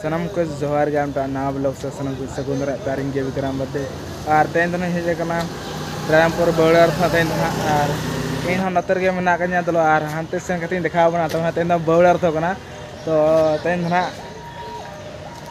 सनम को जोहार गे नवा ब्लॉग से सनम को सगुंदर तारिंग के विक्रम बदे और तेन दिन हेजना रामपुर बौड़र था तेन और इन नतर के मना कन्या दलो और हांते सेन कती देखा बना तो तेन बौड़र तो कना तो तेन ना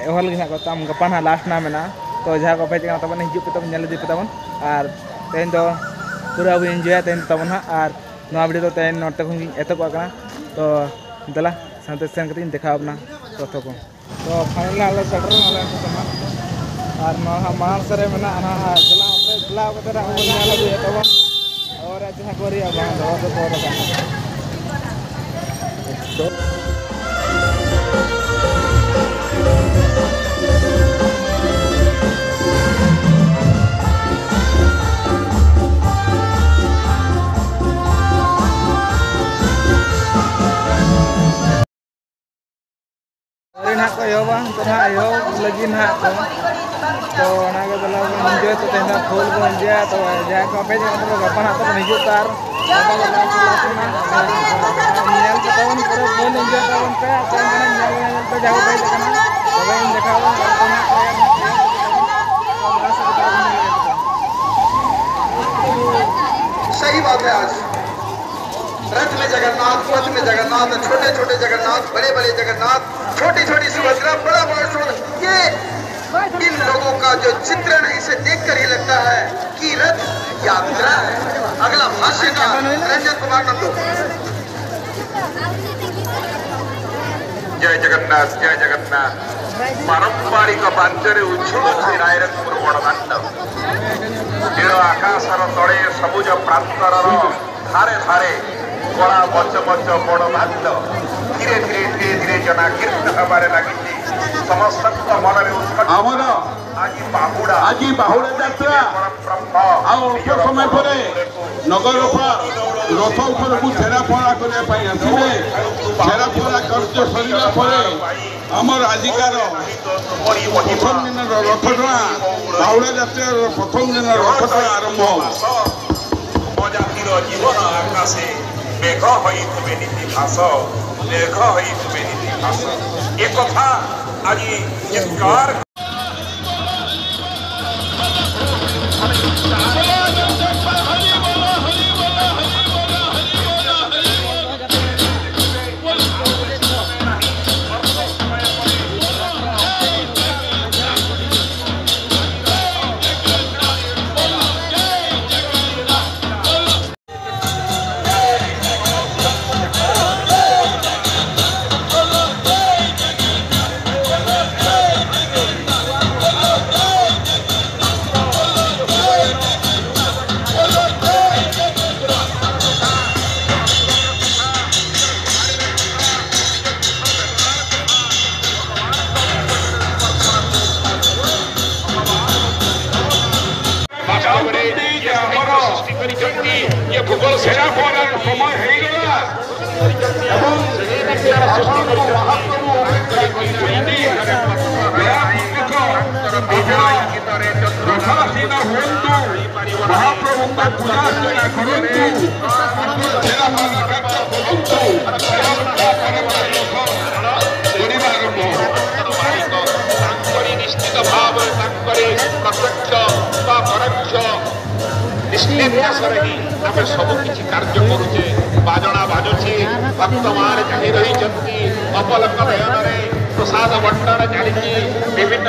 एहल गे को तम गपा ना लास्ट ना मेना तो जहाँ को पेज तब हिजू पे तब नेल दी पे तब और तेन दो पूरा अब एंजॉय तेन तब और नवा वीडियो तो तेन नोटे खुन एतको तो दला सानते सेन कती देखा बना तो फाइनल आले सेटर आले और मार सरे में चला और जहाँ को को योबा तो ना यो लगी ना तो ना के दला एंजॉय तो तेना फुल को एंजॉय तो जहाँ को पे तो गपा ना तो हिजू तार नेल के तवन पूरा फुल एंजॉय तवन पे तेन नेल पे जाओ पे देखना तबे इन देखाओ सही बात है। आज रथ में जगन्नाथ, पथ में जगन्नाथ, छोटे छोटे जगन्नाथ, बड़े बड़े जगन्नाथ, छोटी छोटी सुभद्रा, बड़ा बड़ा सुभद्रा, ये इन लोगों का जो चित्रण है इसे देखकर ही लगता है कि रथ यात्रा है। अगला भाष्य का रंजन कुमार नंदू। जय जगन्नाथ, जय जगन्नाथ। पारंपरिक बांचरे उछुलुछि रायरंगपुर बड़दाण्ड नील आकाशर तले सबुज प्रांतर धारे धारे कला बच बच बड़ दाण्ड धीरे धीरे धीरे धीरे जनाकीर्ण हबारे लगी समस्त मन में आज बाहुड़ा यात्रा अल्प समय पर नगर रथ उपरकू छेरापड़ा करने आसवे छेरापड़ा कार्य सरला आमर आजिकार प्रथम दिन रथ टଣା बाहुड़ा यात्रा प्रथम दिन रथ टଣା आरंभ जातिर जीवन आकाशे मेघ होइथिबे नीति भाष मेघ होइथिबे नीति भाष एक कथा आज चित्कार ये भूगोल सेना समय निश्चित भाव प्रत्यक्ष परोक्ष निष्ठेर ही आम सबकि कार्य करुचे बाजना बाजुची भक्त मान जाहि रही अपलक नयन प्रसाद बंटन चली विभिन्न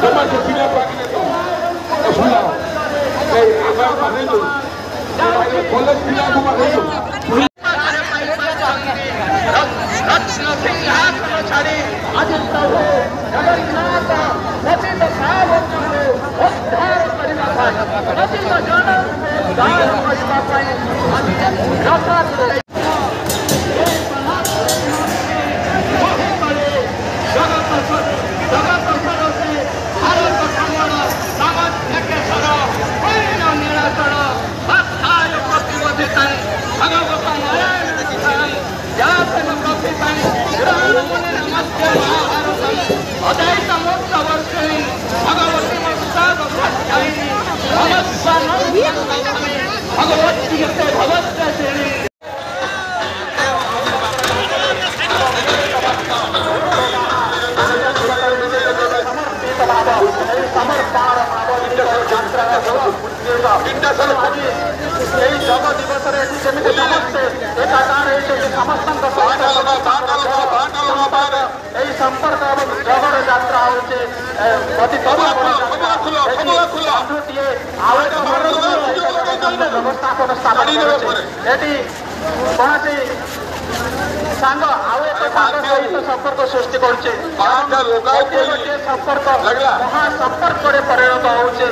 जमा से पिला पाके तो फुला ए आगा माने दो कॉलेज पिला को माने दो रत्न सिंहासन छाड़ी अजित हो जगन्नाथ पतित सावधान उद्धार करिबा पाई पतित जन उद्धार करिबा पाई रथ संपर्क जगड़ यात्रा होचे व्यवस्थापन स्थापन कौन सांग आउ एक सहित संपर्क सृष्टि करुचे संपर्क महासंपर्क परिणत होचे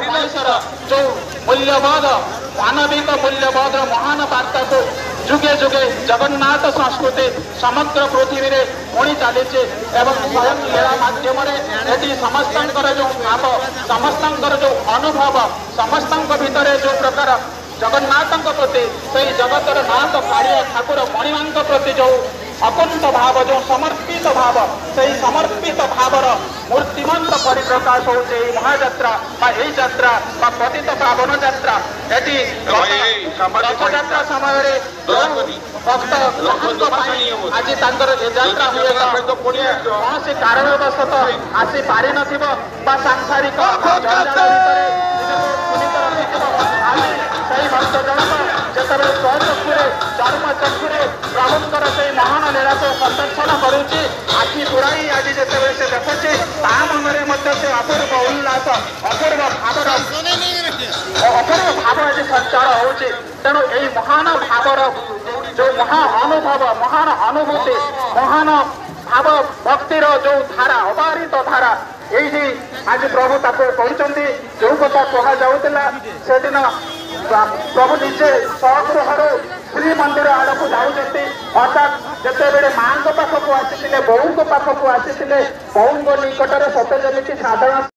मनुष्यर जो मूल्यबोध मानविक मूल्यबोध महान वार्ता को जुगे जुगे जगन्नाथ संस्कृति समग्र पृथ्वी में पुणी चली स्वयं लीला माध्यम समस्त जो भाव समस्त जो अनुभव समस्त भीतर जो प्रकार जगन्नाथ प्रति से जगतर नाथ कालिया ठाकुर मणिमा प्रति जो अकुंठ भाव जो समर्पित भाव से समर्पित भावर मूर्तिमंत परिप्रकाश होचे महायात्रा यात्रा पतित पावन यात्रा ये रथयात्रा समय भक्त आज यात्रा हुए कौन से कारणवशत आसी पारि न सांसारिक भक्त जनक जिते स्वचक्षुरे चर्म चक्षुरे प्रभुंर से महान लीला को प्रदर्शन करुच्ची आखि पुराई आज जिते से देखुचे ता मन से अपूर्व उल्लास अपूर्व भाव आज संचार होची तेणु यही महान भावर जो महान अनुभूति महान भाव भक्तिर जो धारा अबारित धारा यही आज प्रभु ताको कहते जो कथा कहुला से दिन प्रभु निजे स्वगृह श्रीमंदिर आड़ को जाऊँच अर्थात जिते माँ पाखक आसी बोऊ पाखक आसी बोऊ निकटर सत्य जमी साधारण